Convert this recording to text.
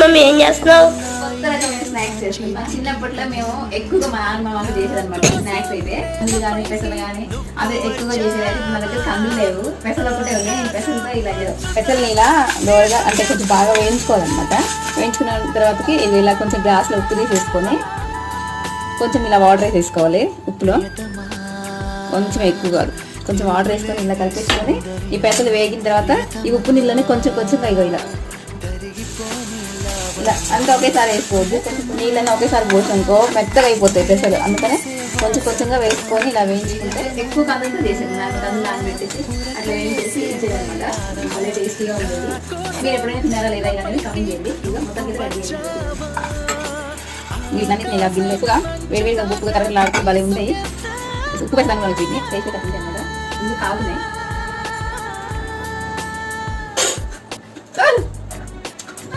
Mummy ఏం చేస్తున్నావు? కొత్త రకమైన స్నాక్స్ చేస్తున్నాం. చిన్నప్పట్లో మేము ఎక్కువగా మా నాన్న మా మమ్మీ చేసేదన్నమాట స్నాక్స్ అయితే. కందులు కానీ పెసలు కానీ అదే ఎక్కువగా చేసేది. నా దగ్గర కందులు లేవు, పెసలు ఒకటే ఉన్నాయి. నేను పెసలతో ఇలా పెసల్ని ఇలా దోరగా అంటే కొంచెం బాగా వేయించుకోవాలన్నమాట. వేయించుకున్న తర్వాతకి ఇది ఇలా కొంచెం గ్లాస్లో ఉప్పు తీసేసుకొని కొంచెం ఇలా వాటర్ వేసేసుకోవాలి. ఉప్పులో కొంచెం ఎక్కువ కాదు, కొంచెం వాటర్ వేసుకొని ఇలా కలిపేసుకొని ఈ పెసలు వేగిన తర్వాత ఈ ఉప్పు నీళ్ళని కొంచెం కొంచెం ఇలా ఇలా అంతా ఒకేసారి వేసుకోవద్దు. కొంచెం నీళ్ళని ఒకేసారి పోసానుకో మెత్తగా అయిపోతాయి పెసలు. అందుకనే కొంచెం కొంచెంగా వేసుకొని ఇలా వేయించుకుంటే ఎక్కువ కందులతో చేసాను. నాకు కందులు నానబెట్టేసి అట్లా వేయించేసి ఇచ్చేదన్నమాట. అలా టేస్టీగా ఉంటుంది. మీరు ఎప్పుడైనా తినారా లేదా అనేది కమెంట్ చేయండి. ఇక మొత్తం మీద రెడీ చేయండి. వీటిని ఇలా గిన్నెగా వేడివేడిగా ఉప్పుగా కరెక్ట్ లాడుతూ భలే ఉంటాయి. ఉప్పు పెడతాను వాళ్ళకి వీటిని టేస్ట్ కట్టింది అనమాట. ఇది కావున్నాయి.